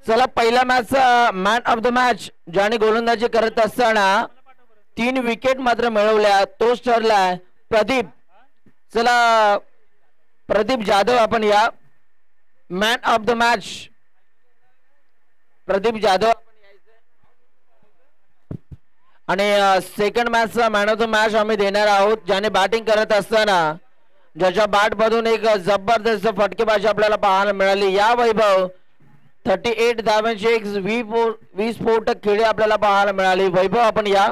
चला पहिला match man of the match ज्याने गोलंदाजी करत असताना 3 विकेट मात्र मिळवल्या तोच ठरलाय प्रदीप. चला प्रदीप जाधव आपण या man of the match Pradeep Jadhav आणि सेकंड मॅचचा मॅन ऑफ द मॅच आम्ही देणार आहोत ज्याने बॅटिंग करत असताना ज्याच्या बॅट मधून एक जबरदस्त फटकेबाजी आपल्याला पाहायला मिळाली या वैभव 38 धावांची एक 20 स्फोटक खेळी आपल्याला पाहायला मिळाली. वैभव आपण या.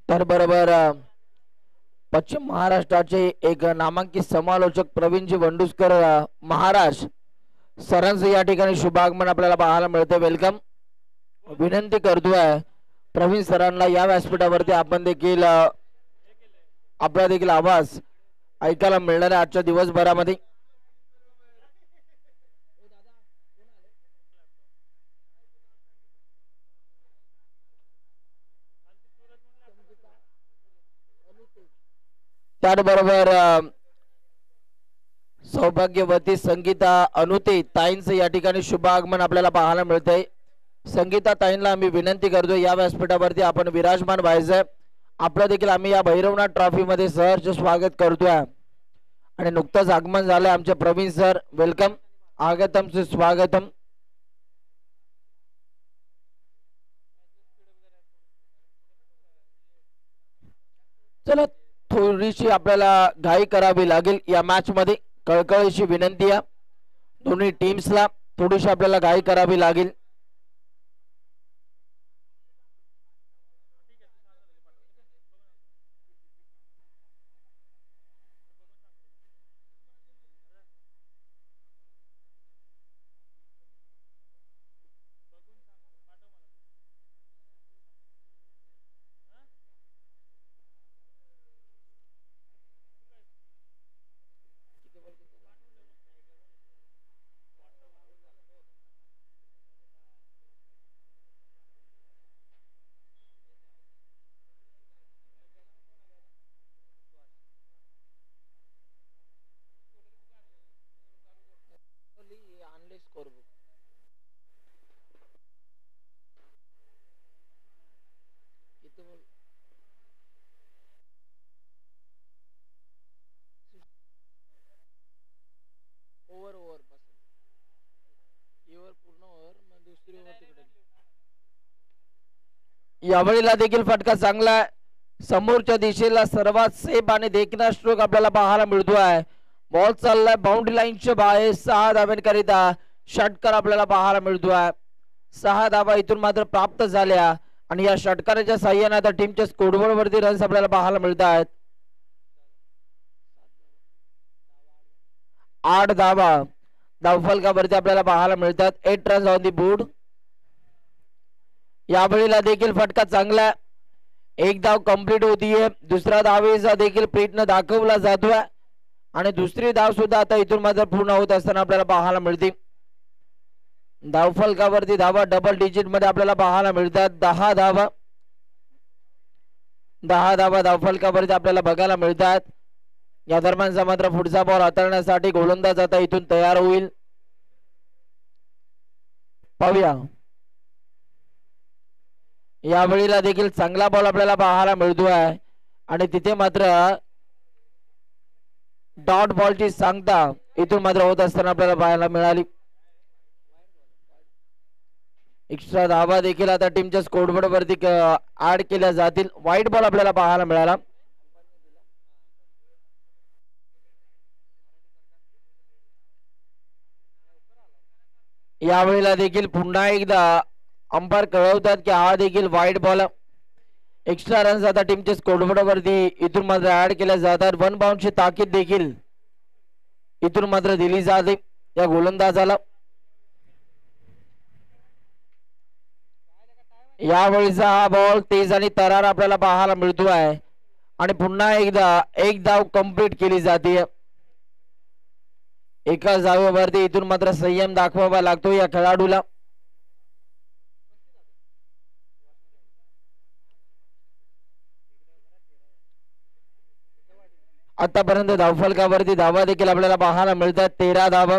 तर बरोबर पश्चिम महाराष्ट्राचे एक नामांकित समालोचक प्रवीणजी वंडुस्कर महाराज सरांचं या ठिकाणी शुभागमन आपल्याला पाहायला मिळते. वेलकम. विनंती करतोय प्रवीण सरांना या व्यासपीठावरती आपण देखील आपला देखील आवाज ऐकायला मिळणार आहे आजच्या दिवसभरामध्ये. त्याचबरोबर सौभाग्यवती संगीता अनुते ताईंचं या ठिकाणी शुभ आगमन आपल्याला पाहायला मिळतंय. संगीता ताईंना आम्ही विनंती करतोय या व्यासपीठावरती आपण विराजमान व्हायचंय. आपलं देखील आम्ही या भैरवनाथ ट्रॉफी मध्ये सहर्ष स्वागत करतोय आणि नुकतंच आगमन झालंय आमचे प्रवीण सर. वेलकम. आगतम से स्वागतम. चला थोडीशी आपल्याला घाई करावी लागेल या मॅच मध्ये. कळकळीची विनंती आहे दोन्ही टीम्सला थोडीशी आपल्याला घाई करावी लागेल. यावेळीला देखील फटका चांगला आहे. समोरच्या दिशेला सर्वात सेफ आणि देखणा स्ट्रोक आपल्याला पाहायला मिळतोय. बॉल चाललाय बाउंड्री लाईनच्या बाहेर. 6 धावांकरिता षटकार आपल्याला पाहायला मिळतोय. 6 धावा इथून मात्र प्राप्त झाल्या आणि या षटकाराच्या साह्याने आता टीमच्या स्कोरबोर्ड वरती रन्स आपल्याला पाहायला मिळत आहेत. 8 धावा धावफलकावरती आपल्याला पाहायला मिळतात. 8 रन्स ऑन दी बोर्ड. यावेळीला देखील फटका चांगला. एक धाव कंप्लीट होतीये. दुसरा धावेचा देखील प्रयत्न दाखवला जातोय आणि दुसरी धाव सुद्धा आता इथून मात्र पूर्ण होत असताना आपल्याला पाहायला मिळते. धावफलकावरती धावा डबल डिजिट मध्ये आपल्याला पाहायला मिळतात. 10 धावा 10 धावा धावफलकावरती आपल्याला बघायला मिळतात. या दरम्यानचा मात्र पुढचा बॉल हाताळण्यासाठी गोलंदाज आता इथून तयार होईल. पाहूया. यावेळीला देखील चांगला बॉल आपल्याला पाहायला मिळतोय आणि तिथे मात्र डॉट बॉलची सांगता इथून मात्र होत असताना आपल्याला पाहायला मिळाली. एक्स्ट्रा धावा देखील आता टीमच्या स्कोरबोर्ड वरती ऍड केल्या जातील. व्हाईट बॉल आपल्याला पाहायला मिळाला. यावेळेला देखील पुन्हा एकदा अंपायर कळवतात की हा देखील व्हाईट बॉल. एक्स्ट्रा रन्स आता टीमच्या स्कोरबोर्ड वरती इथून मात्र ऍड केल्या जातात. 1 बाउंडची ताकीद देखील इथून मात्र दिली जाते या गोलंदाजाला. यावेळीचा हा बॉल तेज आणि तरार आपल्याला पाहायला मिळतो आहे आणि पुन्हा एकदा एक धाव कंप्लीट केली जाते. एका धावेवरती इथून मात्र संयम दाखवावा लागतो या खेळाडूला. आतापर्यंत धावफलकावरती धावा देखील आपल्याला पाहायला मिळतात. 13 धावा.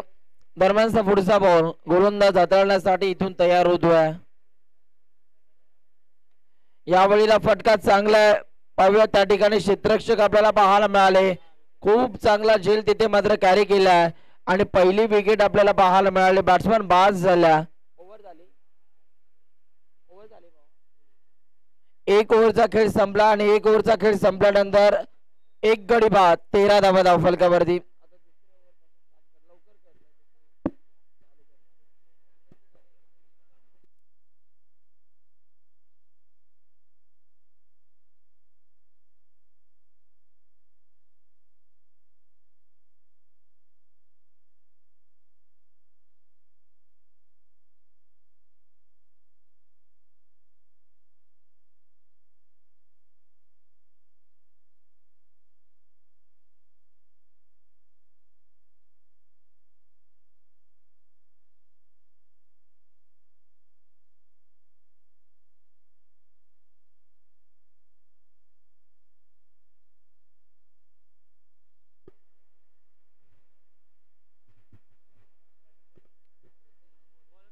दरम्यानचा पुढचा बॉल गोलंदाज हाताळण्यासाठी इथून तयार होतोय. यावेळीला फटका चांगला आहे. पाहूया त्या ठिकाणी क्षेत्ररक्षक आपल्याला पाहायला मिळाले. खूप चांगला झेल तिथे मात्र कॅरी केलाय आणि पहिली विकेट आपल्याला पाहायला मिळाली. बॅट्समन बाद झाल्या. एक ओव्हरचा खेळ संपला आणि एक ओव्हरचा खेळ संपल्यानंतर एक गडी बाद. 13 धावा धावफलकावरती.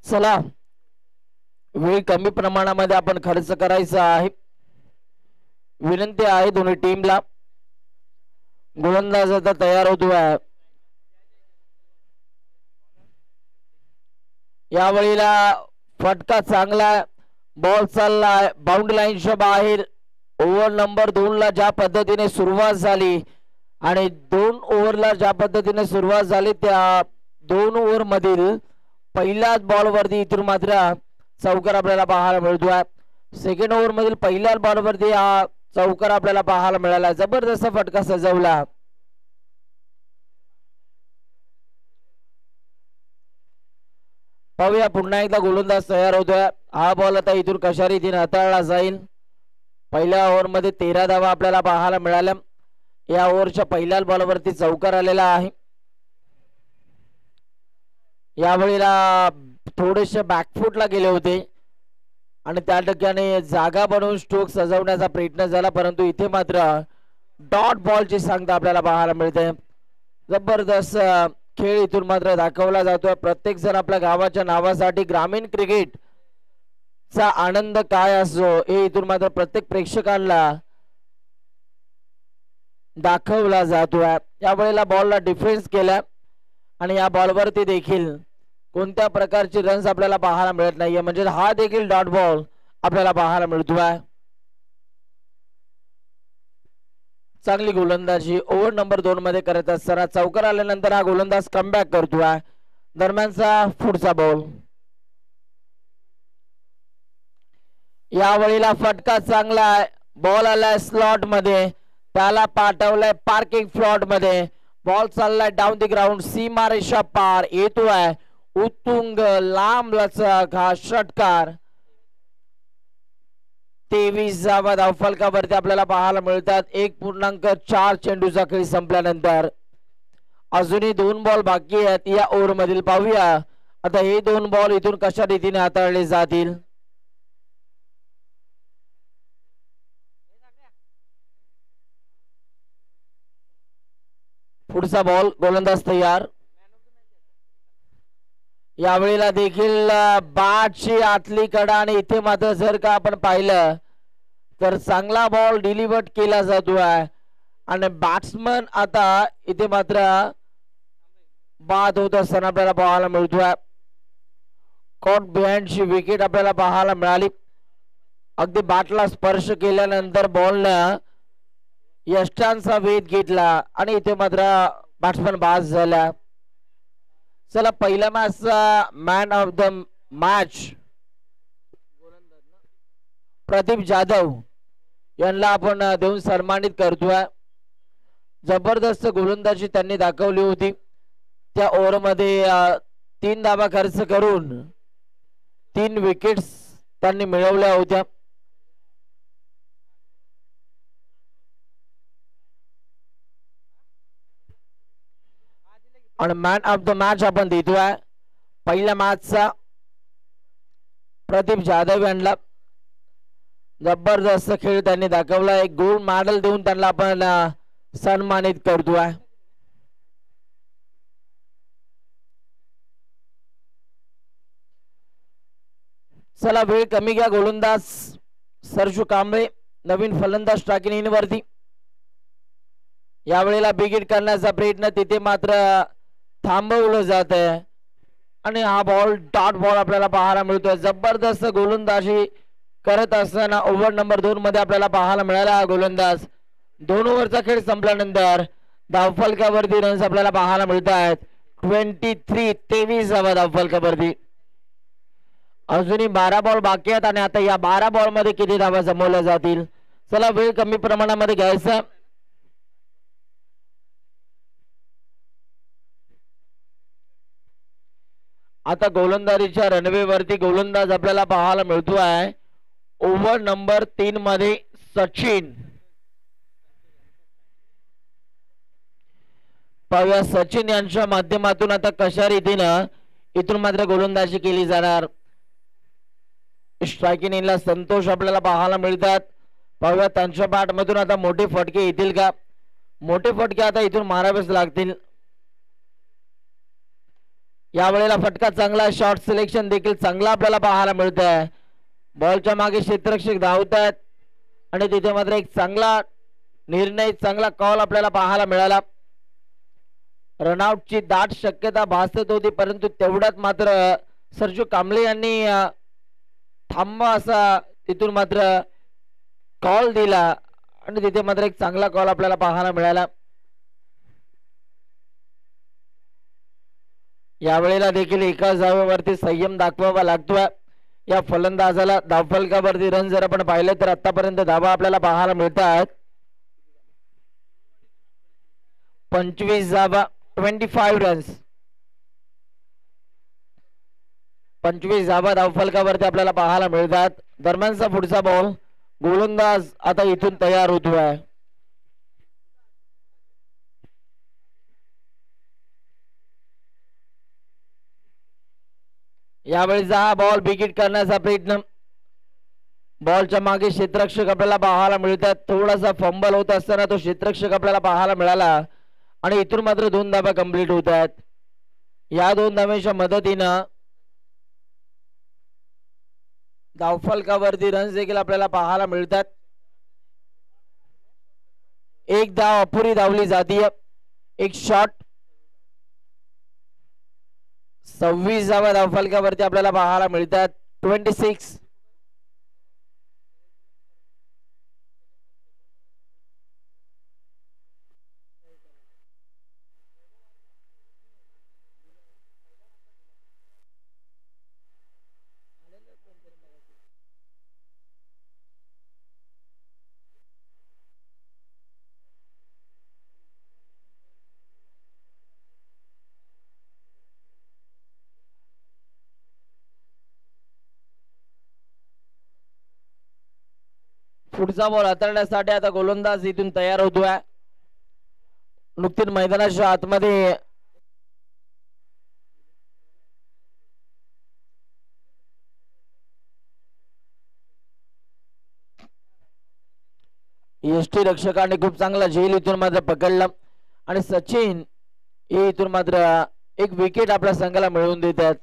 चला, वेळ कमी प्रमाणामध्ये आपण खर्च करायचा आहे. विनंती आहे दोन्ही टीमला. गोलंदाज आता तयार होतोय. यावेळीला फटका चांगला. बॉल चाललाय बाउंड्री लाईनच्या बाहेर. ओव्हर नंबर 2 ला ज्या पद्धतीने सुरुवात झाली आणि 2 ओव्हरला ज्या पद्धतीने सुरुवात झाली त्या 2 ओव्हर मधील पहिल्याच बॉल वरती इथून मात्र चौकार आपल्याला पाहायला मिळतोय. सेकंड ओव्हर मधील पहिल्याच बॉल वरती हा चौकार आपल्याला पाहायला मिळाला. जबरदस्त फटका सजवला. पाहूया पुन्हा एकदा गोलंदाज तयार होतोय. हा बॉल आता इथून कशा रीतीने हाताळला जाईल. पहिल्या ओव्हर मध्ये 13 धावा आपल्याला पाहायला मिळाल्या. या ओव्हरच्या पहिल्याच बॉल वरती चौकार आलेला आहे. यावेळीला थोडेसे बॅकफुटला गेले होते आणि त्या ठिकाणी जागा बनवून स्ट्रोक सजवण्याचा प्रयत्न झाला, परंतु इथे मात्र डॉट बॉलची सांगता आपल्याला पाहायला मिळते. जबरदस्त खेळ इथून मात्र दाखवला जातोय. प्रत्येक जण आपल्या गावाच्या नावासाठी ग्रामीण क्रिकेट चा आनंद काय असतो हे इथून मात्र प्रत्येक प्रेक्षकांना दाखवला जातोय. यावेळेला बॉलला डिफेन्स केला आणि या बॉलवरती देखील कोणत्या प्रकारची रन्स आपल्याला पाहायला मिळत नाहीये. म्हणजे हा देखील डॉट बॉल आपल्याला पाहायला मिळतोय. चांगली गोलंदाजी ओव्हर नंबर 2 मध्ये करत असताना चौकार आल्यानंतर हा गोलंदाज कमबॅक करतोय. दरम्यानचा पुढचा बॉल. यावेळेला फटका चांगला आहे. बॉल आलाय स्लॉट मध्ये, त्याला पाठवलंय पार्किंग फ्लॉट मध्ये. बॉल चाललाय डाऊन द ग्राउंड, सीमारेषा पार येतोय. उत्तुंग लांब लचक हा षटकार. 23 धावा धावफलकावरती आपल्याला पाहायला मिळतात. 1.4 चेंडूचा खेळ संपल्यानंतर अजूनही 2 बॉल बाकी आहेत या ओव्हर मधील. पाहूया आता हे 2 बॉल इथून कशा रीतीने हाताळले जातील. पुढचा बॉल, गोलंदाज तयार. यावेळेला देखील बॅटची आतली कडा आणि इथे मात्र जर का आपण पाहिलं तर चांगला बॉल डिलिव्हर्ड केला जातो आहे आणि बॅट्समन आता इथे मात्र बाद होत असताना आपल्याला पाहायला मिळतोय. कॉट बिहाइंडची विकेट आपल्याला पाहायला मिळाली. अगदी बॅटला स्पर्श केल्यानंतर बॉलनं यष्टांचा वेध घेतला आणि इथे मात्र बॅट्समन बाद झाला. चला पहिल्या मॅचचा man of the match Pradeep Jadhav यांना आपण देऊन सन्मानित करतोय. जबरदस्त गोलंदाजी त्यांनी दाखवली होती. त्या ओव्हर मध्ये 3 धावा खर्च करून 3 विकेट्स त्यांनी मिळवल्या होत्या. आणि मॅन ऑफ द मॅच आपण देतोय पहिल्या मॅचचा प्रदीप जाधव यांना. जबरदस्त खेळ त्यांनी दाखवला. एक गोल्ड मेडल देऊन त्यांना आपण सन्मानित करतोय. चला वेळ कमी घ्या. गोलंदाज सरजू कांबळे नवीन फलंदाज स्ट्रायकिंग इन वरती. यावेळेला बिग हिट करण्याचा प्रयत्न तिथे मात्र थांबवलं जात आहे आणि हा बॉल डॉट बॉल आपल्याला पाहायला मिळतोय. जबरदस्त गोलंदाजी करत असताना ओव्हर नंबर 2 मध्ये आपल्याला पाहायला मिळाला हा गोलंदाज. 2 ओव्हरचा खेळ संपल्यानंतर धावफलकावरती रन्स आपल्याला पाहायला मिळत आहेत. 23 धावा धावफलकावरती. अजूनही 12 बॉल बाकी आहेत आणि आता या 12 बॉल मध्ये किती धावा जमवल्या जातील. चला वेळ कमी प्रमाणामध्ये घ्यायचा. आता गोलंदाजीच्या रनवे वरती गोलंदाज आपल्याला पाहायला मिळतो आहे. ओव्हर नंबर 3 मध्ये सचिन. पाहूया सचिन यांच्या माध्यमातून आता कशा रीतीनं इथून मात्र गोलंदाजी केली जाणार. स्ट्रायकिंग इनला संतोष आपल्याला पाहायला मिळतात. पाहूया त्यांच्या बॅट मधून आता मोठे फटके येतील का. मोठे फटके आता इथून मारावेच लागतील. यावेळेला फटका चांगला, शॉर्ट सिलेक्शन देखील चांगला आपल्याला पाहायला मिळत आहे. बॉलच्या मागे क्षेत्ररक्षक धावत आहेत आणि तिथे मात्र एक चांगला निर्णय, चांगला कॉल आपल्याला पाहायला मिळाला. रनआउटची दाट शक्यता भासत होती परंतु तेवढ्यात मात्र सरजू कांबळे यांनी थांबा असा तिथून मात्र कॉल दिला आणि तिथे मात्र एक चांगला कॉल आपल्याला पाहायला मिळाला. यावेळेला देखील एका धावेवरती संयम दाखवावा लागतोय या फलंदाजाला. धावफलकावरती रन जर आपण पाहिले तर आतापर्यंत धावा आपल्याला पाहायला मिळतात 25 धावा, 25 रन्स. 25 धावा धावफलकावरती आपल्याला पाहायला मिळतात. दरम्यानचा पुढचा बॉल, गोलंदाज आता इथून तयार होतोय. यावेळेचा हा बॉल बिगिट करण्याचा प्रयत्न. बॉलच्या मागे क्षेत्ररक्षक आपल्याला पाहायला मिळतात. थोडासा फंबल होत असताना तो क्षेत्ररक्षक आपल्याला पाहायला मिळाला आणि इथून मात्र 2 धावा कंप्लीट होत आहेत. या 2 धाव्यांच्या मदतीनं धावफलकावरती रन्स देखील आपल्याला पाहायला मिळतात. एक धाव अपुरी धावली जातीय. एक शॉट. 26 धावा धावफलकावरती आपल्याला पाहायला मिळतात. 26. पुढचा बॉल हाताळण्यासाठी आता गोलंदाज इथून तयार होतोय. नुकतीच मैदानाच्या आतमध्ये एसटी रक्षकाने खूप चांगला झेल इथून मात्र पकडला आणि सचिन हे इथून मात्र एक विकेट आपल्या संघाला मिळवून देतात.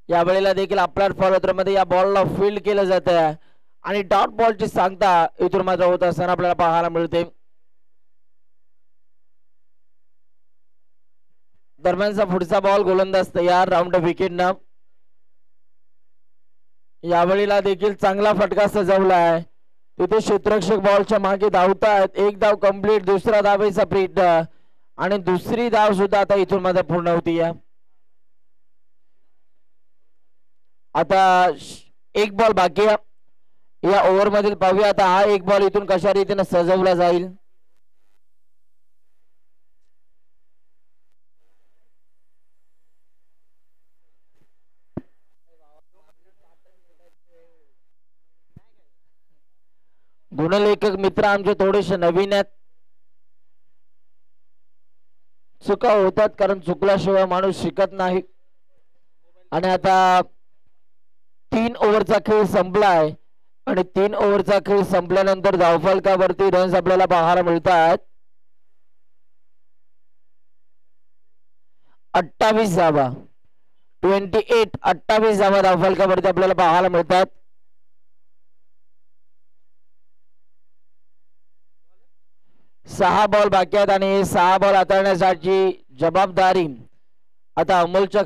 यावेळेला देखील आपल्या फॉलोमध्ये या बॉलला फील्ड केलं जात आहे आणि डॉट बॉलची सांगता इथून मात्र होत असताना आपल्याला पाहायला मिळते. दरम्यानचा पुढचा बॉल गोलंदाज तयार राऊंड विकेटनं. यावेळेला देखील चांगला फटका सजवला आहे. तिथे क्षेत्ररक्षक बॉलच्या मागे धावतात. एक धाव कंप्लीट, दुसरा धावेचा प्रयत्न आणि दुसरी धाव सुद्धा आता इथून मात्र पूर्ण होती. आता एक बॉल बाकी आहे या ओव्हर मधील. पाहूया आता हा एक बॉल इथून कशा रीतीने सजवला जाईल. गुणलेखक मित्र आमचे थोडेसे नवीन आहेत. चुका होतात कारण चुकल्याशिवाय माणूस शिकत नाही. आणि आता 3 ओव्हरचा खेळ संपलाय आणि 3 ओव्हरचा खेळ संपल्यानंतर धावफलकावरती रन्स आपल्याला पाहायला मिळतात 28 धावा. 28 धावा धावफलकावरती आपल्याला पाहायला मिळतात. 6 बॉल बाकी आहेत आणि 6 बॉल हाताळण्यासाठी जबाबदारी आता अमोलच्या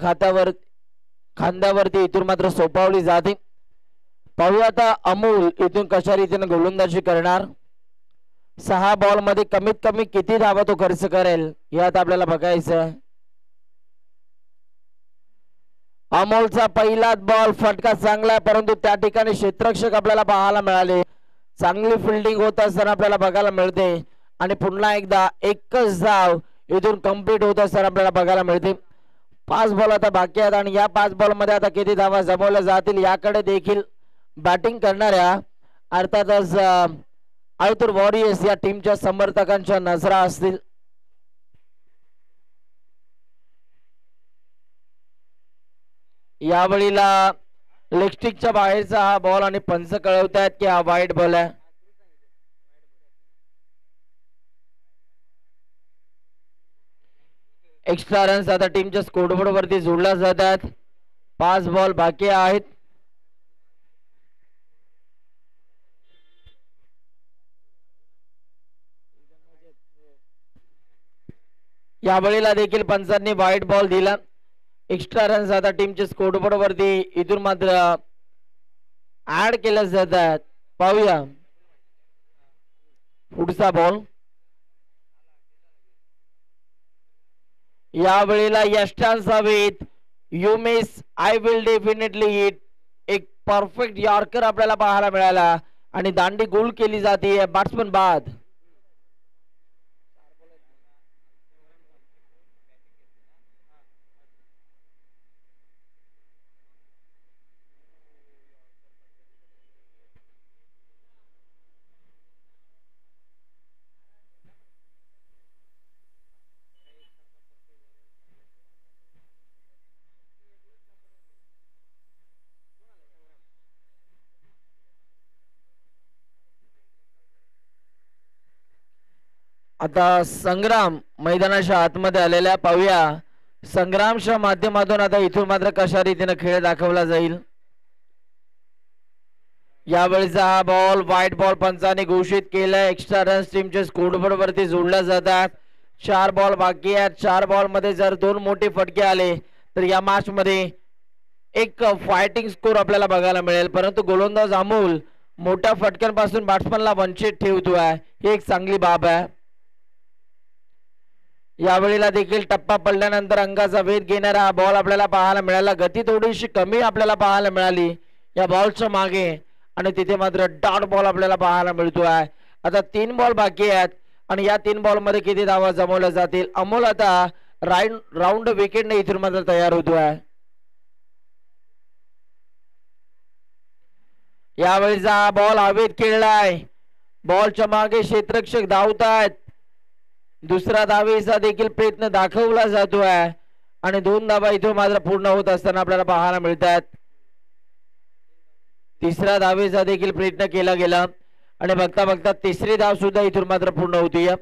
खांद्यावरती इथून मात्र सोपवली जाते. पाहूया आता अमोल इथून कशा रीतीने गोलंदाजी करणार. 6 बॉल मध्ये कमीत कमी किती धावा तो खर्च करेल यात आपल्याला बघायचं. अमोलचा पहिला बॉल फटका चांगला आहे परंतु त्या ठिकाणी क्षेत्ररक्षक आपल्याला पाहायला मिळाले. चांगली फिल्डिंग होत असताना आपल्याला बघायला मिळते आणि पुन्हा एकदा एकच धाव इथून कंप्लीट होत असताना आपल्याला बघायला मिळते. 5 बॉल आता बाकी आहेत आणि या 5 बॉल मध्ये आता किती धावा जमवल्या जातील याकडे देखील बॅटिंग करणाऱ्या अर्थातच आळतूर वॉरियर्स या टीमच्या समर्थकांच्या नजरा असतील. यावेळीला लेगस्टिकच्या बाहेरचा हा बॉल आणि पंच कळवतायत की हा वाईट बॉल आहे. एक्स्ट्रा रन्स आता टीमच्या स्कोरबोर्ड वरती जोडल्या जातात. 5 बॉल बाकी आहेत. यावेळेला देखील पंचांनी वाईट बॉल दिला. एक्स्ट्रा रन्स आता टीमच्या स्कोरबोर्ड वरती इथून मात्र ऍड केल्या जातात. पाहूया पुढचा बॉल. यावेळेला यष्टांस हवेत. You miss I will definitely hit. एक परफेक्ट यॉर्कर आपल्याला पाहायला मिळाला आणि दांडी गोल केली जाते बॅट्समन बाद. आता संग्राम मैदानाच्या आतमध्ये आलेल्या. पाहूया संग्रामच्या माध्यमातून आता इथून मात्र कशा रीतीने खेळ दाखवला जाईल. यावेळीचा हा बॉल व्हाईट बॉल पंचाने घोषित केलाय. एक्स्ट्रा रन्स टीमच्या स्कोरबोर्ड वरती जोडल्या जातात. 4 बॉल बाकी आहेत. 4 बॉल मध्ये जर 2 मोठे फटके आले तर या मॅच मध्ये एक फायटिंग स्कोर आपल्याला बघायला मिळेल. परंतु गोलंदाज अमोल मोठ्या फटक्यांपासून बॅट्समनला वंचित ठेवतोय. ही एक चांगली बाब आहे. यावेळेला देखील टप्पा पडल्यानंतर अंगाचा वेध घेणारा हा बॉल आपल्याला पाहायला मिळाला. गती थोडीशी कमी आपल्याला पाहायला मिळाली या बॉलच्या मागे आणि तिथे मात्र डॉट बॉल आपल्याला पाहायला मिळतोय. आता 3 बॉल बाकी आहेत आणि या 3 बॉल मध्ये किती धावा जमवल्या जातील. अमोल आता राऊंड विकेटने इथून मात्र तयार होतोय. यावेळीचा बॉल हवेत खेळलाय, बॉलच्या मागे क्षेत्ररक्षक धावतायत. दुसरा धावेचा देखील प्रयत्न दाखवला जातोय आणि 2 धावा इथून मात्र पूर्ण होत असताना आपल्याला पाहायला मिळतात. तिसरा धावेचा देखील प्रयत्न केला गेला आणि बघता बघता तिसरी धाव सुद्धा इथून मात्र पूर्ण होतीये.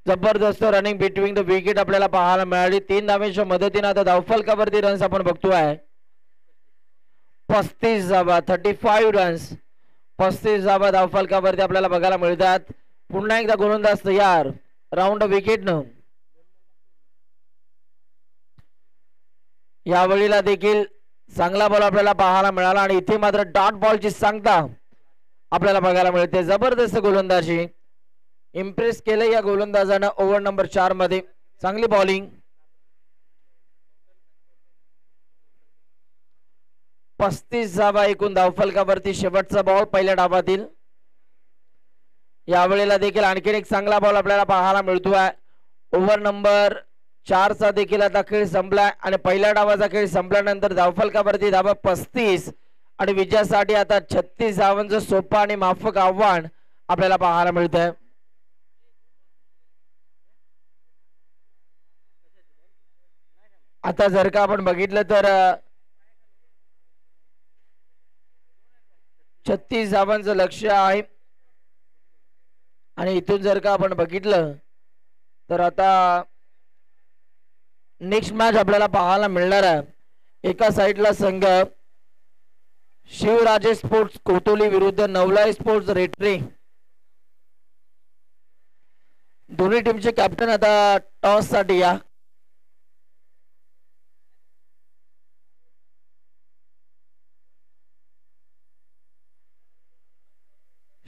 जबरदस्त रनिंग बिटवीन द विकेट आपल्याला पाहायला मिळाली. 3 धावेच्या मदतीने आता धावफलकावरती रन्स आपण बघतोय 35 धावा, 35 रन्स, 35 धावा धावफलकावरती आपल्याला बघायला मिळतात. पुन्हा एकदा गोलंदाज तयार राऊंड विकेट न. यावेळीला देखील चांगला बॉल आपल्याला पाहायला मिळाला आणि इथे मात्र डॉट बॉलची सांगता आपल्याला बघायला मिळते. जबरदस्त गोलंदाजी, इम्प्रेस केलं या गोलंदाजानं ओव्हर नंबर 4 मध्ये. चांगली बॉलिंग. 35 धावा एकूण धावफलकावरती शेवटचा बॉल पहिल्या डावातील. यावेळेला देखील आणखीन एक चांगला बॉल आपल्याला पाहायला मिळतोय. ओव्हर नंबर 4 चा देखील आता खेळ संपलाय आणि पहिल्या डावाचा खेळ संपल्यानंतर धावफलकावरती धावा 35 आणि विजयासाठी आता 36 धावांचं सोपं आणि माफक आव्हान आपल्याला पाहायला मिळतंय. आता जर का आपण बघितलं तर 36 धावांचं लक्ष्य आहे आणि इथून जर का आपण बघितलं तर आता नेक्स्ट मॅच आपल्याला पाहायला मिळणार आहे. एका साइडला संघ शिवराजे स्पोर्ट्स कोतोली विरुद्ध नवलाई स्पोर्ट्स रेटरे. दोन्ही टीमचे कॅप्टन आता टॉस साठी या.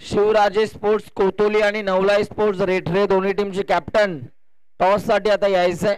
शिवराजे स्पोर्ट्स कोतोली आणि नवलाई स्पोर्ट्स रेटरे दोन्ही टीमचे कॅप्टन टॉस साठी आता यायचंय.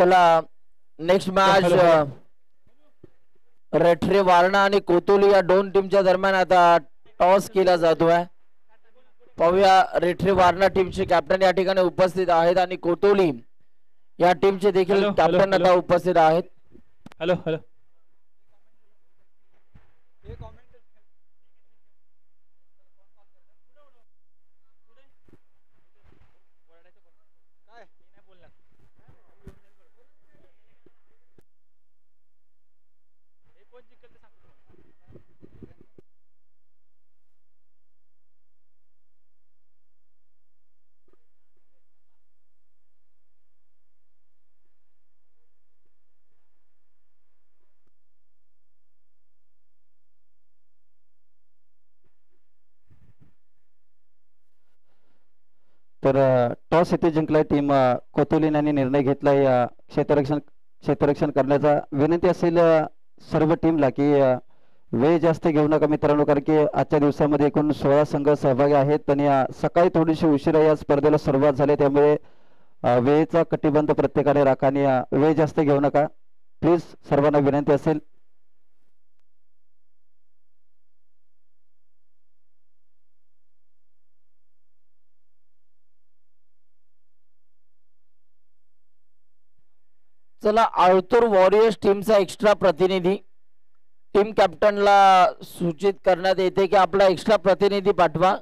चला नेक्स्ट मॅच रेठरे वारणा आणि कोतोली या दोन टीमच्या दरम्यान आता टॉस केला जातोय. पाहूया रेठरे वारणा टीमचे कॅप्टन या ठिकाणी उपस्थित आहेत आणि कोतोली या टीमचे देखील कॅप्टन आता उपस्थित आहेत. हॅलो हॅलो तर टॉस येथे जिंकलाय टीम कोतोलीन यांनी निर्णय घेतलाय क्षेत्ररक्षण करण्याचा. विनंती असेल सर्व टीमला की वेळ जास्त घेऊ नका मित्रांनो, कारण की आजच्या दिवसामध्ये एकूण 16 संघ सहभागी आहेत आणि सकाळी थोडीशी उशिरा या स्पर्धेला सुरुवात झाली, त्यामुळे वेळेचा कटिबंध प्रत्येकाने राखा आणि वेळ जास्त घेऊ नका प्लीज, सर्वांना विनंती असेल. चला आळतूर वॉरियर्स टीमचा एक्स्ट्रा प्रतिनिधी टीम कॅप्टनला सूचित करण्यात येते की आपला एक्स्ट्रा प्रतिनिधी पाठवा.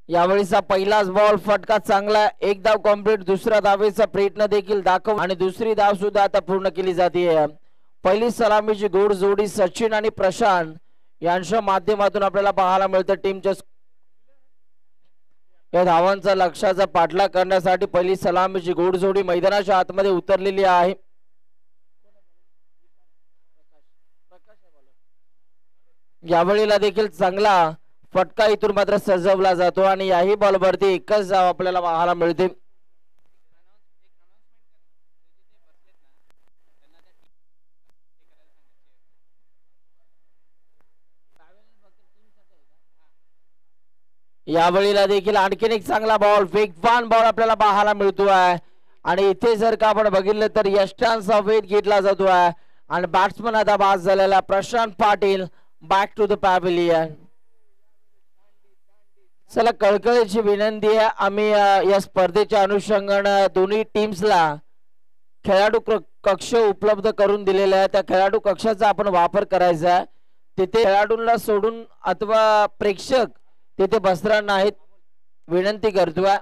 यावेळीचा पहिलाच बॉल फटका चांगला, एक धाव कॉम्प्लीट. दुसऱ्या धावेचा प्रयत्न देखील दाखव आणि दुसरी धाव सुद्धा आता पूर्ण केली जाते. पहिली सलामीची गोड जोडी सचिन आणि प्रशांत यांच्या माध्यमातून आपल्याला पाहायला मिळतं. टीमच्या या धावांचा लक्ष्याचा पाठलाग करण्यासाठी पहिली सलामीची गोड जोडी मैदानाच्या आतमध्ये उतरलेली आहे. यावेळीला देखील चांगला फटका इथून मात्र सजवला जातो आणि याही बॉलवरती एकच धाव आपल्याला पाहायला मिळते. यावेळीला देखील आणखीन एक चांगला बॉल, वेगवान बॉल आपल्याला पाहायला मिळतो आहे आणि इथे जर का आपण बघितलं तर यष्टांचा वेध घेतला जातो आहे आणि बॅट्समन आता बाद झालेला Prashant Patil back to the pavilion. चला कळकळीची विनंती आहे, आम्ही या स्पर्धेच्या अनुषंगाने दोन्ही टीम्सला खेळाडू कक्ष उपलब्ध करून दिलेला आहे. त्या खेळाडू कक्षाचा आपण वापर करायचा आहे. तिथे खेळाडूंना सोडून अथवा प्रेक्षक तिथे बसणार नाहीत, विनंती करतोय.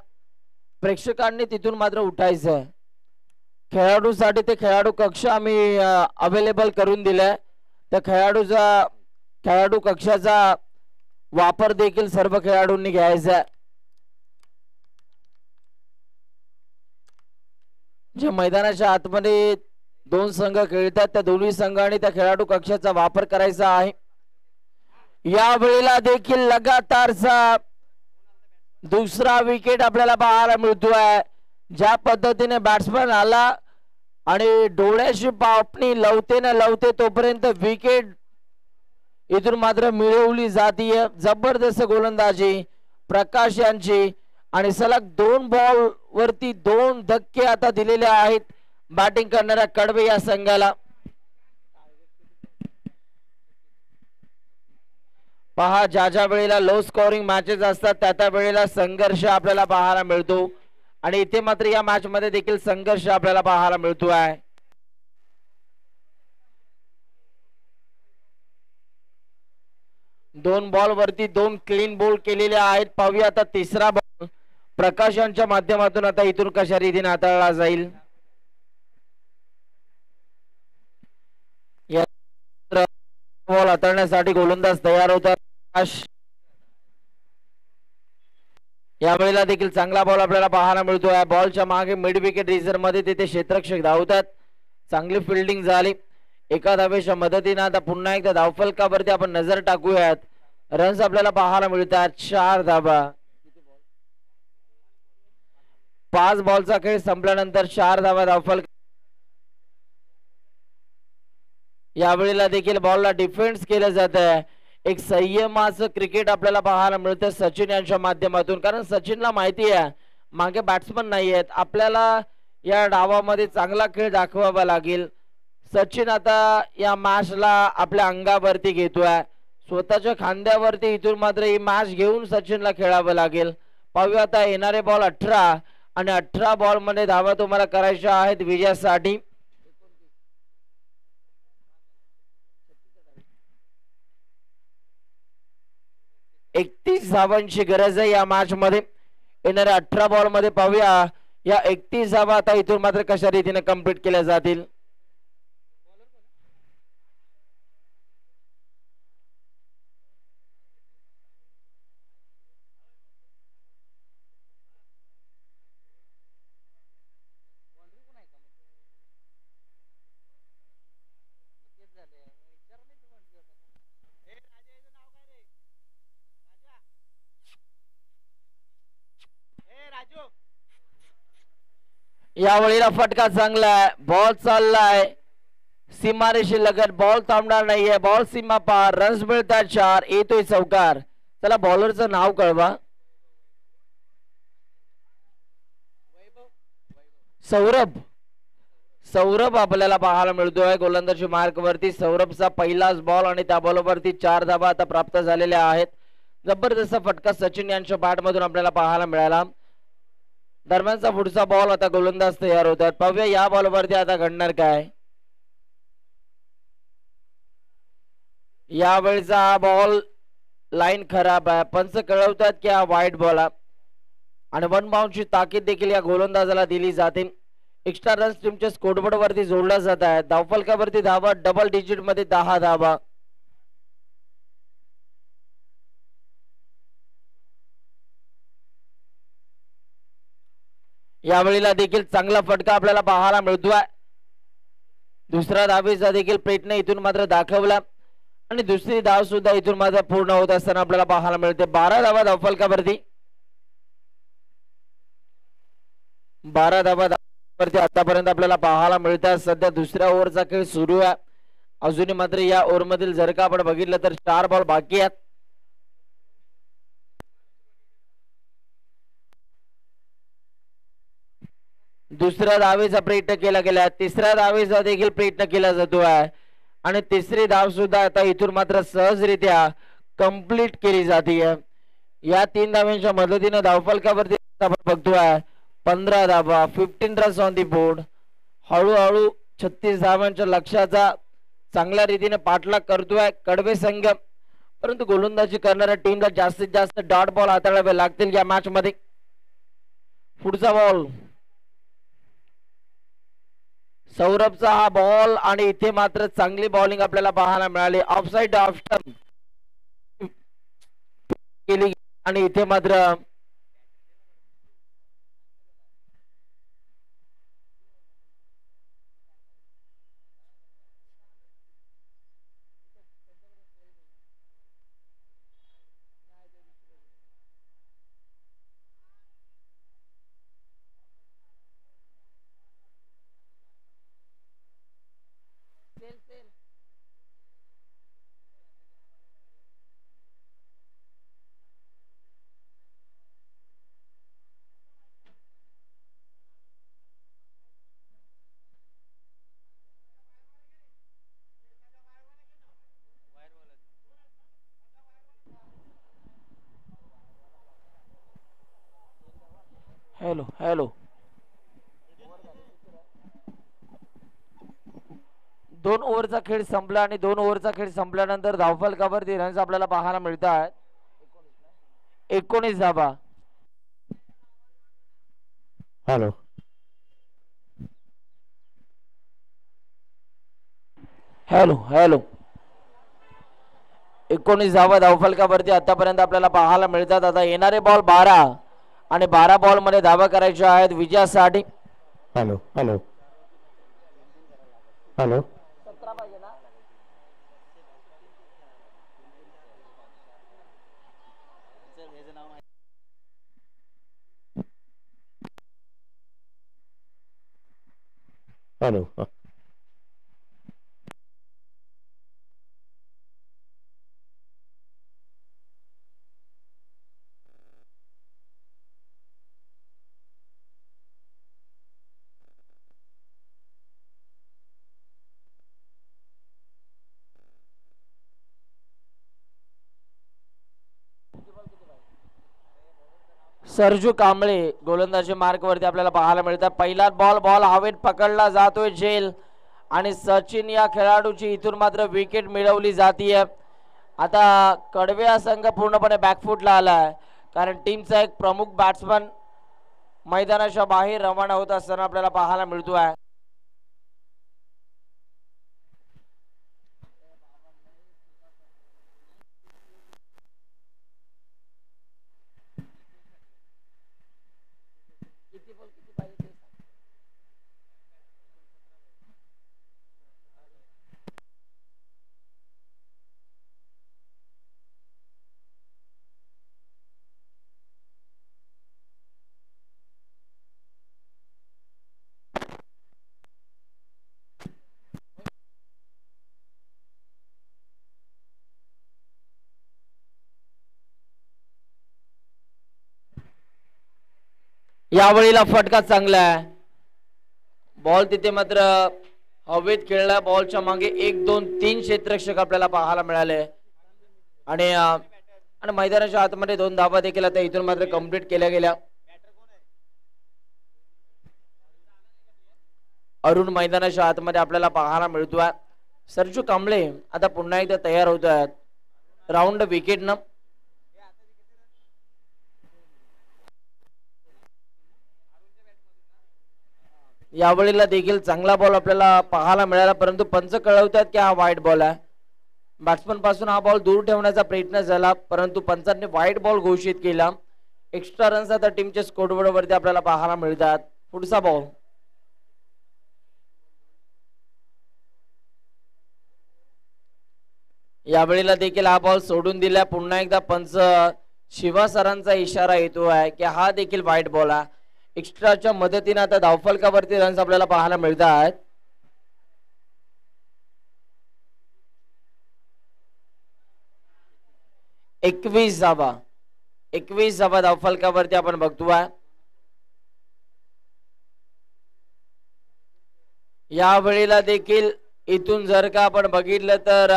प्रेक्षकांनी तिथून मात्र उठायचं आहे. खेळाडूसाठी ते खेळाडू कक्ष आम्ही अवेलेबल करून दिलाय. त्या खेळाडू कक्षाचा वापर देखील सर्व खेळाडूंनी घ्यायचा. जे मैदानाच्या आतमध्ये दोन संघ खेळतात त्या दोन्ही संघांनी त्या खेळाडू कक्षाचा वापर करायचा आहे. या वेळेला देखील लगातारचा दुसरा विकेट आपल्याला पाहायला मिळतोय. ज्या पद्धतीने बॅट्समन आला आणि डोळ्याची पापणी लवते न लवते तोपर्यंत विकेट इथून मात्र मिळवली जातीय. जबरदस्त गोलंदाजी प्रकाश यांची आणि सलग 2 बॉल वरती 2 धक्के आता दिलेले आहेत बॅटिंग करणाऱ्या कडवे या संघाला. पहा ज्या वेळेला लो स्कोरिंग मॅचेस असतात त्या वेळेला संघर्ष आपल्याला पाहायला मिळतो आणि इथे मात्र या मॅच मध्ये देखील संघर्ष आपल्याला पाहायला मिळतो आहे. दोन बॉल वरती 2 क्लीन बोल केलेले आहेत. पाहूया आता तिसरा बॉल प्रकाश यांच्या माध्यमातून आता इथून कशा रीतीने हाताळला जाईल. बॉल हाताळण्यासाठी गोलंदाज तयार होतात. यावेळेला देखील चांगला बॉल आपल्याला पाहायला मिळतोय. बॉलच्या मागे मिड विकेट रिझर्व मध्ये तिथे क्षेत्ररक्षक धावतात. चांगली फिल्डिंग झाली. एका धावेच्या मदतीने आता पुन्हा एकदा धावफलकावरती आपण नजर टाकूयात. रन्स आपल्याला पाहायला मिळतात 4 धावा. 5 बॉलचा खेळ संपल्यानंतर 4 धावा धावफलक. यावेळेला देखील बॉलला डिफेन्स केलं जात आहे. एक संयमाचं क्रिकेट आपल्याला पाहायला मिळतं सचिन यांच्या माध्यमातून, कारण सचिनला माहिती आहे मागे बॅट्समन नाही आहेत, आपल्याला या डावामध्ये चांगला खेळ दाखवावा लागेल. सचिन आता या मॅचला आपल्या अंगावरती घेतोय, स्वतःच्या खांद्यावरती इथून मात्र ही मॅच घेऊन सचिनला खेळावं लागेल. पाहूया आता येणारे बॉल 18 आणि 18 बॉल मध्ये धावा तुम्हाला करायच्या आहेत विजयासाठी. 31 धावांची गरज आहे या मॅच मध्ये. येणाऱ्या 18 बॉल मध्ये पाहूया या 31 धावा आता इथून मात्र कशा रीतीने कंप्लीट केल्या जातील. यावेळेला फटका चांगला आहे, बॉल चाललाय सीमारेषी लगत, बॉल थांबणार नाहीये, बॉल सीमा पार, रन्स मिळतात 4, येतोय चौकार. चला बॉलरचं नाव कळवा. सौरभ. सौरभ आपल्याला पाहायला मिळतोय गोलंदाजी मार्क वरती. सौरभचा पहिलाच बॉल आणि त्या बॉलवरती 4 धावा आता प्राप्त झालेल्या आहेत. जबरदस्त फटका सचिन यांच्या बॅट मधून आपल्याला पाहायला मिळाला. दरम्यानचा पुढचा बॉल आता गोलंदाज तयार होतात. पाहूया या बॉलवरती आता घडणार काय. यावेळचा हा बॉल लाईन खराब आहे, पंच कळवतात की हा वाईट बॉल आहे आणि 1 बाउंडची ताकीद देखील या गोलंदाजाला दिली जाते. एक्स्ट्रा रन्स टीमच्या स्कोरबोर्ड वरती जोडला जात आहे. धावफलकावरती धावा डबल डिजिट मध्ये 10 धावा. यावेळेला देखील चांगला फटका आपल्याला पाहायला मिळतोय. दुसरा धावेचा देखील प्रयत्न इथून मात्र दाखवला आणि दुसरी धाव सुद्धा इथून मात्र पूर्ण होत असताना आपल्याला पाहायला मिळते. 12 धावा धावफलकावरती. 12 धावा वरती आतापर्यंत आपल्याला पाहायला मिळतात. सध्या दुसऱ्या ओव्हरचा खेळ सुरू आहे. अजूनही मात्र या ओव्हर मधील जर का आपण बघितलं तर 4 बॉल बाकी आहेत. दुसऱ्या धावेचा प्रयत्न केला गेला, तिसऱ्या धावेचा देखील प्रयत्न केला जातोय आणि तिसरी धाव सुद्धा आता इथून मात्र सहजरित्या कंप्लीट केली जाते. या 3 धावांच्या मदतीने धावफलकावरती आपण बघतोय 15 धावा, 15 रन्स ऑन दी बोर्ड. हळूहळू 36 धावांच्या लक्ष्याचा चांगल्या रीतीने पाठलाग करतोय कडवे संघ, परंतु गोलंदाजी करणाऱ्या टीमला जास्तीत जास्त डॉट बॉल हाताळावे लागतील या मॅच मध्ये. पुढचा बॉल सौरभचा हा बॉल आणि इथे मात्र चांगली बॉलिंग आपल्याला पाहायला मिळाली. ऑफसाइड ऑफ स्टंप केली आणि इथे मात्र हॅलो हॅलो 2 ओव्हरचा खेळ संपला आणि 2 ओव्हरचा खेळ संपल्यानंतर धावफलकावरती रन्स आपल्याला पाहायला मिळतात 19 धावा. हॅलो हॅलो हॅलो 19 धावा धावफलकावरती आतापर्यंत आपल्याला पाहायला मिळतात. आता येणारे बॉल 12 आणि 12 बॉल मध्ये धावा करायच्या आहेत विजयासाठी. हॅलो हॅलो हॅलो 17 पाहिजे. हॅलो. सरजू कांबळे गोलंदाजी मार्क वरती आपल्याला पाहायला मिळतात. पहिला बॉल हवेत पकडला जातोय झेल आणि सचिन या खेळाडूची इथून मात्र विकेट मिळवली जातीये. आता कडवे हा संघ पूर्णपणे बॅकफुटला आलाय, कारण टीमचा एक प्रमुख बॅट्समन मैदानाच्या बाहेर रवाना होत असताना आपल्याला पाहायला मिळतोय. यावेळीला फटका चांगला आहे. बॉल तिथे मात्र हवेत खेळला. बॉलच्या मागे 1 2 3 क्षेत्ररक्षक आपल्याला पाहायला मिळाले आणि मैदानाच्या आतमध्ये 2 धावा देखील आता इथून मात्र कंप्लीट केल्या गेल्या. अरुण मैदानाच्या आतमध्ये आपल्याला पाहायला मिळतोय. सरजू कांबळे आता पुन्हा एकदा तयार होत आहेत राऊंड विकेट न. यावेळेला देखील चांगला बॉल आपल्याला पाहायला मिळाला, परंतु पंच कळवतात की हा वाईट बॉल आहे. बॅट्समन पासून हा बॉल दूर ठेवण्याचा प्रयत्न झाला, परंतु पंचांनी वाईट बॉल घोषित केला. एक्स्ट्रा रन्स आता टीमच्या स्कोरबोर्ड वरती आपल्याला पाहायला मिळतात. पुढचा बॉल यावेळेला देखील हा बॉल सोडून दिला. पुन्हा एकदा पंच शिवा सरांचा इशारा येतो आहे की हा देखील वाईट बॉल आहे. एक्स्ट्राच्या मदतीने आता धावफलकावरती रन्स आपल्याला पाहायला मिळतात. एकवीस धावा धावफलकावरती आपण बघतोय. या वेळेला देखील इथून जर का आपण बघितलं तर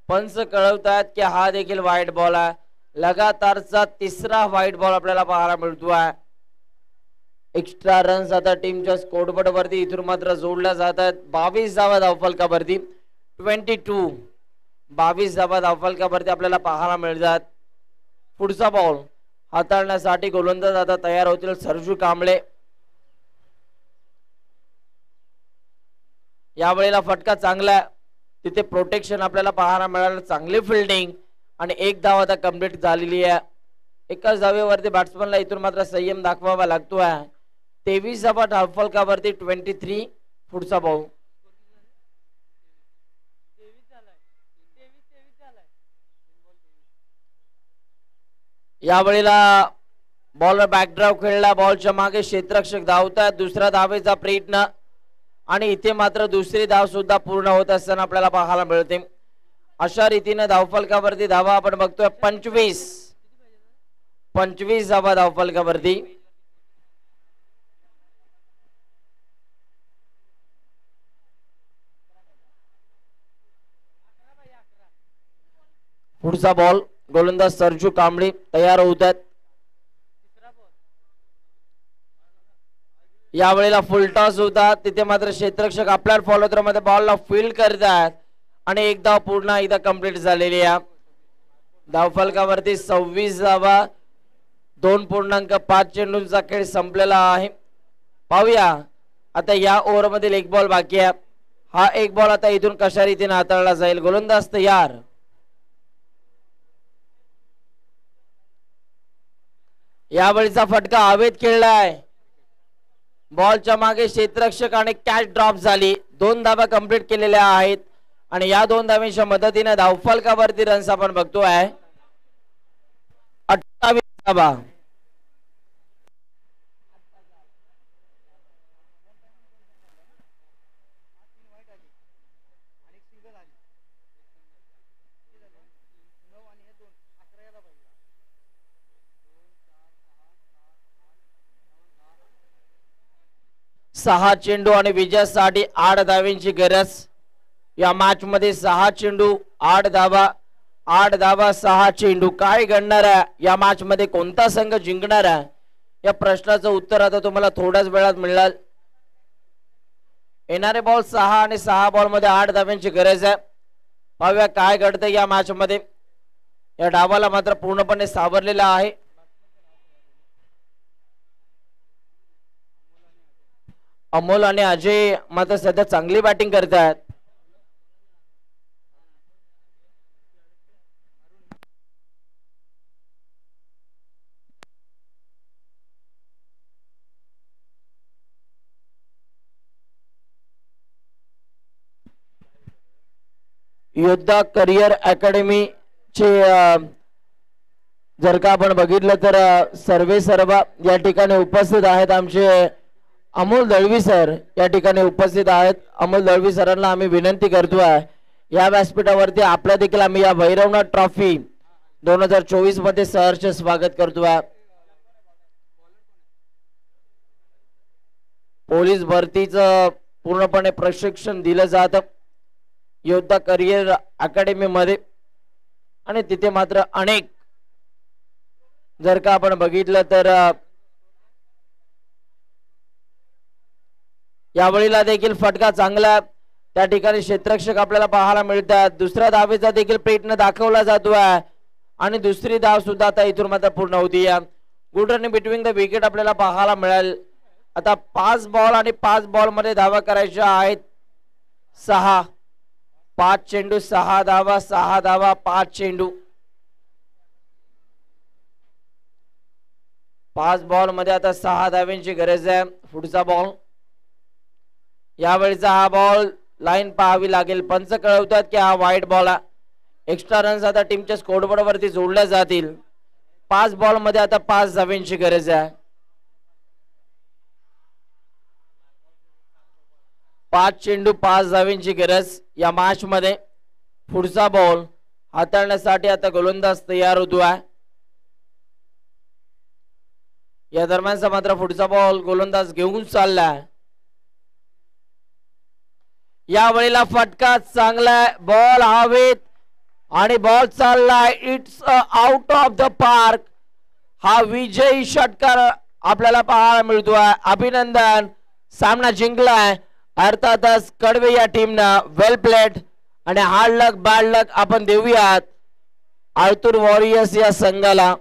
पंच कळवतात की हा देखील वाईट बॉल आहे. लगातारचा 3रा वाईट बॉल आपल्याला पाहायला मिळतोय. एक्स्ट्रा रन्स आता टीमच्या स्कोरबोर्ड वरती इथून मात्र जोडल्या जातात. 22 धावा धावफलकावरती 22 धावा धावफलकावरती आपल्याला पाहायला मिळतात. पुढचा बॉल हाताळण्यासाठी गोलंदाज आता तयार होतील सरजू कांबळे. यावेळेला फटका चांगला, तिथे प्रोटेक्शन आपल्याला पाहायला मिळालं. चांगली फिल्डिंग आणि 1 धाव आता कंप्लीट झालेली आहे. एकाच धावेवरती बॅट्समनला इथून मात्र संयम दाखवावा लागतोय. 23 धावा धावफलकावरती 23. पुढचा बॉल यावेळेला बॉलर बॅकड्राईव्ह खेळला. बॉलच्या मागे क्षेत्ररक्षक धावतात. दुसऱ्या धावेचा प्रयत्न आणि इथे मात्र दुसरी धाव सुद्धा पूर्ण होत असताना आपल्याला पाहायला मिळते. अशा रीतीने धावफलकावरती धावा आपण बघतोय 25 धावा धावफलकावरती. पुढचा बॉल गोलंदाज सरजू कांबळे तयार होतात. यावेळेला फुल टॉस होता, तिथे मात्र क्षेत्ररक्षक आपल्या फॉलो थ्रो मध्ये बॉलला फील्ड करतात आणि 1 धाव पूर्ण एकदा कंप्लीट झालेली आहे. धावफलकावरती 26 धावा. 2.5 चेंडूंचा खेळ संपलेला आहे. पाहूया आता या ओव्हर मध्ये 1 बॉल बाकी आहे. हा 1 बॉल आता इथून कशा रीतीने हाताळला जाईल. गोलंदाज तयार. यावेळीचा फटका हवेत खेळलाय. बॉलच्या मागे क्षेत्ररक्षक आणि कॅच ड्रॉप झाली. 2 धावा कंप्लीट केलेल्या आहेत आणि या 2 धावांच्या मदतीने धावफलकावरती रन्स आपण बघतोय 28 धावा. सहा चेंडू आणि विजयासाठी 8 धावांची गरज. या मॅच मध्ये 6 चेंडू 8 धावा, 8 धावा 6 चेंडू. काय घडणार आहे या मॅच मध्ये, कोणता संघ जिंकणार आहे या प्रश्नाचं उत्तर आता तुम्हाला थोड्याच वेळात मिळेल. येणारे बॉल 6 आणि 6 बॉल मध्ये 8 धावांची गरज आहे. पाहूया काय घडतंय या मॅच मध्ये. या डावाला मात्र पूर्णपणे सावरलेला आहे. अमोल आणि अजय मात्र सध्या चांगली बॅटिंग करतात. योद्धा करिअर अकॅडमी चे जर का आपण बघितलं तर सर्व या ठिकाणी उपस्थित आहेत. आमचे अमोल दळवी सर या ठिकाणी उपस्थित आहेत. अमोल दळवी सरांना आम्ही विनंती करतोय या व्यासपीठावरती आपल्या देखील आम्ही या भैरवनाथ ट्रॉफी 2024 मध्ये सहर्ष स्वागत करतोय. पोलीस भरतीचं पूर्णपणे प्रशिक्षण दिलं जातं योद्धा करिअर अकॅडमी मध्ये आणि तिथे मात्र अनेक जर का आपण बघितलं तर यावेळीला देखील फटका चांगला त्या ठिकाणी क्षेत्ररक्षक आपल्याला पाहायला मिळतात. दुसऱ्या धावेचा देखील प्रयत्न दाखवला जातोय आणि दुसरी धाव सुद्धा आता इथून मात्र पूर्ण होती. Good running between the wicket आपल्याला पाहायला मिळेल. आता 5 बॉल आणि 5 बॉल मध्ये धावा करायच्या आहेत. 6 5 चेंडू 6 धावा 6 धावा 5 चेंडू. 5 बॉल मध्ये आता 6 धावांची गरज आहे. पुढचा बॉल यावेळीचा हा बॉल लाईन पाहावी लागेल. पंच कळवतात की हा वाईट बॉल आहे. एक्स्ट्रा रन्स आता टीमच्या स्कोरबोर्ड वरती जोडल्या जातील. 5 बॉल मध्ये आता 5 धावांची गरज आहे. 5 चेंडू 5 धावांची गरज या मॅच मध्ये. पुढचा बॉल हाताळण्यासाठी आता गोलंदाज तयार होतोय. या दरम्यानचा मात्र पुढचा बॉल गोलंदाज घेऊन चाललाय. या वेळेला फटका चांगला बॉल हवेत आणि बॉल चाललाय. It's out of the park. हा विजयी षटकार आपल्याला पाहायला मिळतोय. अभिनंदन, सामना जिंकलाय. अर्थातच कडवे या टीमनं वेल प्लेड आणि हार्ड लक बॅड लक आपण देऊयात आळतूर वॉरियर्स या संघाला.